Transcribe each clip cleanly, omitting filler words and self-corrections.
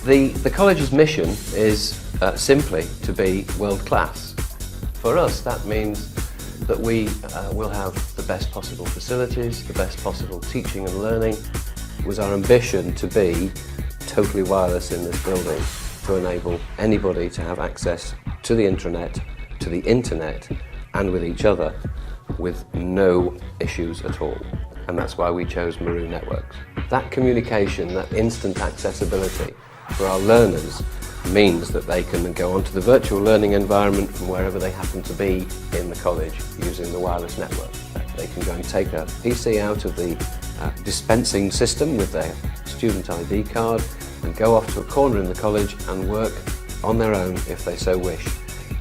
The college's mission is simply to be world class. For us, that means that we will have the best possible facilities, the best possible teaching and learning. It was our ambition to be totally wireless in this building, to enable anybody to have access to the intranet, to the internet, and with each other, with no issues at all. And that's why we chose Maroon Networks. That communication, that instant accessibility for our learners means that they can go onto the virtual learning environment from wherever they happen to be in the college using the wireless network. They can go and take a PC out of the dispensing system with their student ID card and go off to a corner in the college and work on their own if they so wish.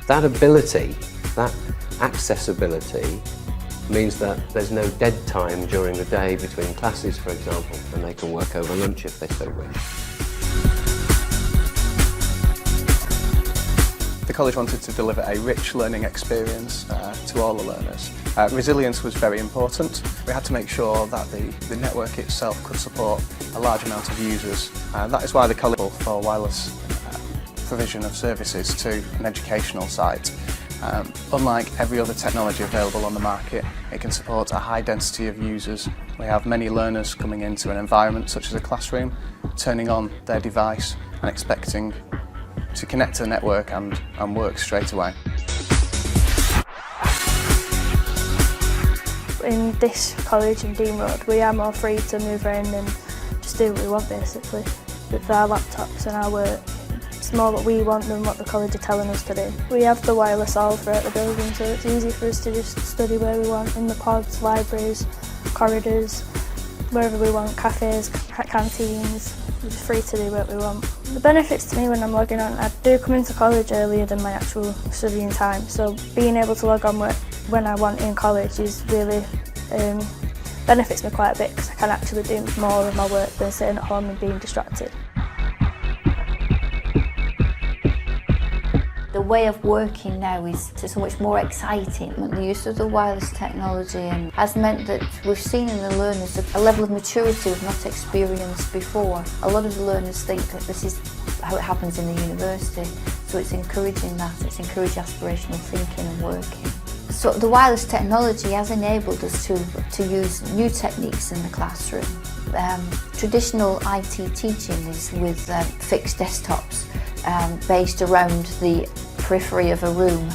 That ability, that accessibility, means that there's no dead time during the day between classes, for example, and they can work over lunch if they so wish. The college wanted to deliver a rich learning experience to all the learners. Resilience was very important. We had to make sure that the network itself could support a large amount of users. That is why the college for wireless provision of services to an educational site. Unlike every other technology available on the market, it can support a high density of users. We have many learners coming into an environment such as a classroom, turning on their device and expecting to connect to the network and work straight away. In this college in Dean Road, we are more free to move around and just do what we want basically. With our laptops and our work, it's more what we want than what the college are telling us to do. We have the wireless all throughout the building, so it's easy for us to just study where we want, in the pods, libraries, corridors, wherever we want, cafes, canteens. We're just free to do what we want. The benefits to me when I'm logging on, I do come into college earlier than my actual studying time, so being able to log on when I want in college is really benefits me quite a bit because I can actually do more of my work than sitting at home and being distracted. The way of working now is so much more exciting. The use of the wireless technology has meant that we've seen in the learners a level of maturity we've not experienced before. A lot of the learners think that this is how it happens in the university, so it's encouraging that, it's encouraging aspirational thinking and working. So the wireless technology has enabled us to use new techniques in the classroom. Traditional IT teaching is with fixed desktops based around the periphery of a room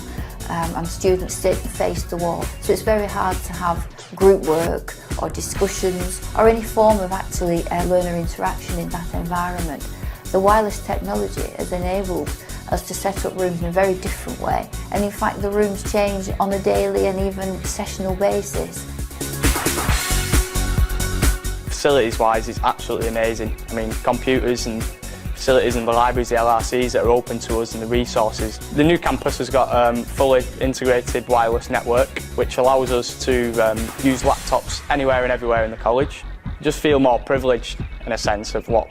and students sit and face the wall. So it's very hard to have group work or discussions or any form of actually learner interaction in that environment. The wireless technology has enabled us to set up rooms in a very different way, and in fact the rooms change on a daily and even sessional basis. Facilities wise is absolutely amazing. I mean, computers and facilities in the libraries, the LRCs that are open to us and the resources. The new campus has got a fully integrated wireless network which allows us to use laptops anywhere and everywhere in the college. Just feel more privileged in a sense of what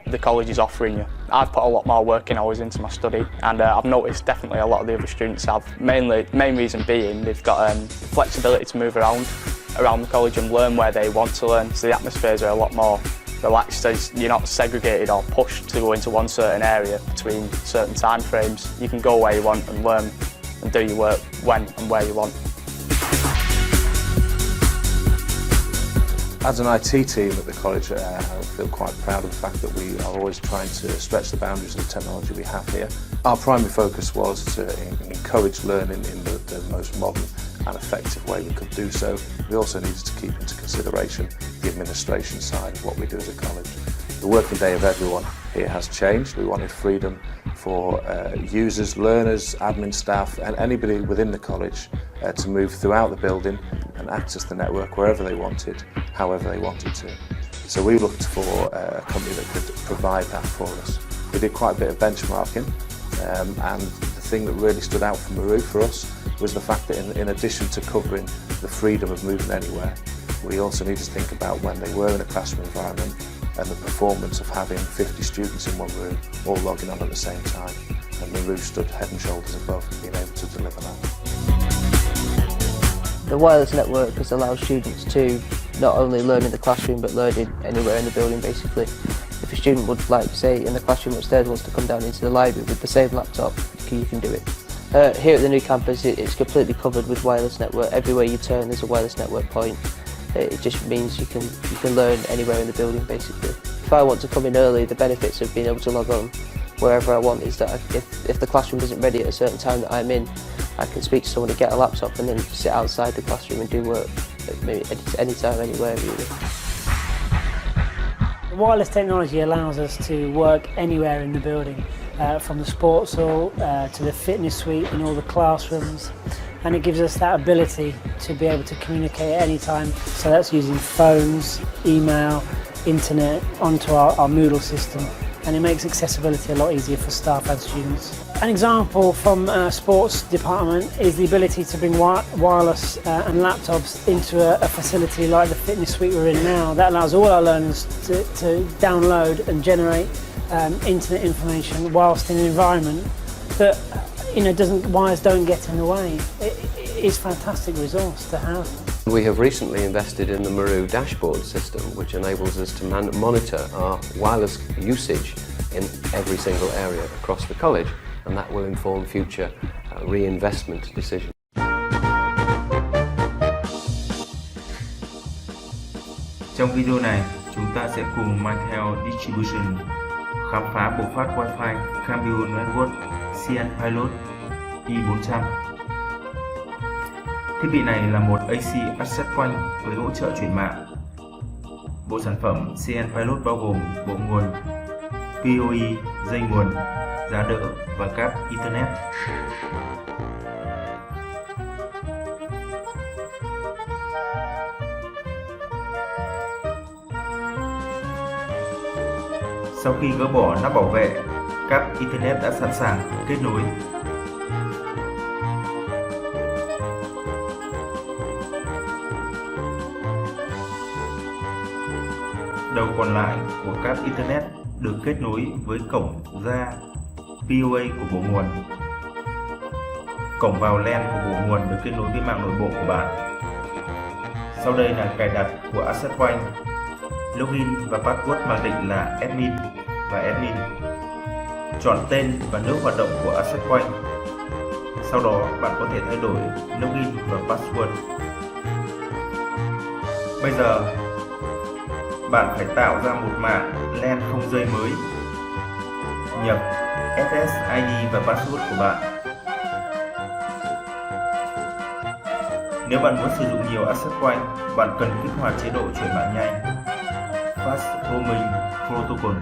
the college is offering you. I've put a lot more working hours into my study, and I've noticed definitely a lot of the other students have. Main reason being they've got flexibility to move around the college and learn where they want to learn, so the atmospheres are a lot more relaxed, as you're not segregated or pushed to go into one certain area between certain time frames. You can go where you want and learn and do your work when and where you want. As an IT team at the college, I feel quite proud of the fact that we are always trying to stretch the boundaries of the technology we have here. Our primary focus was to encourage learning in the most modern and effective way we could do so. We also needed to keep into consideration the administration side of what we do as a college. The working day of everyone here has changed. We wanted freedom for users, learners, admin staff and anybody within the college to move throughout the building and access the network wherever they wanted, however they wanted to. So we looked for a company that could provide that for us. We did quite a bit of benchmarking, and the thing that really stood out from Maroon for us was the fact that in addition to covering the freedom of moving anywhere, we also needed to think about when they were in a classroom environment and the performance of having 50 students in one room all logging on at the same time. And Maroon stood head and shoulders above being able to deliver that. The wireless network has allowed students to not only learn in the classroom but learn anywhere in the building basically. If a student would, like, say, in the classroom upstairs wants to come down into the library with the same laptop, you can do it. Here at the new campus, it's completely covered with wireless network. Everywhere you turn, there's a wireless network point. It just means you can learn anywhere in the building, basically. If I want to come in early, the benefits of being able to log on wherever I want is that if the classroom isn't ready at a certain time that I'm in, I can speak to someone to get a laptop and then sit outside the classroom and do work maybe anytime, anywhere, really. Wireless technology allows us to work anywhere in the building, from the sports hall to the fitness suite and all the classrooms, and it gives us that ability to be able to communicate at any time. So that's using phones, email, internet onto our Moodle system, and it makes accessibility a lot easier for staff and students. An example from a sports department is the ability to bring wireless and laptops into a facility like the fitness suite we're in now. That allows all our learners to download and generate internet information whilst in an environment that, you know, wires don't get in the way. It's a fantastic resource to have. We have recently invested in the Maru dashboard system, which enables us to monitor our wireless usage in every single area across the college, and that will inform future reinvestment decisions. Trong video này, chúng ta sẽ cùng Mitel Distribution khám phá bộ phát Wifi Cambium Networks cnPilot E400. Thiết bị này là một AC Access Point với hỗ trợ chuyển mạng. Bộ sản phẩm cnPilot bao gồm bộ nguồn, PoE, dây nguồn, giá đỡ và cáp Ethernet. Sau khi gỡ bỏ nắp bảo vệ, cáp Ethernet đã sẵn sàng kết nối. Đầu còn lại của cáp Ethernet được kết nối với cổng ra PoE của bộ nguồn. Cổng vào LAN của bộ nguồn được kết nối với mạng nội bộ của bạn. Sau đây là cài đặt của Access Point. Login và password mặc định là admin và admin. Chọn tên và nước hoạt động của Access Point. Sau đó bạn có thể thay đổi login và password. Bây giờ bạn phải tạo ra một mạng LAN không dây mới. Nhập SSID và password của bạn. Nếu bạn muốn sử dụng nhiều Access Point, bạn cần kích hoạt chế độ chuyển mạng nhanh Fast Roaming Protocol.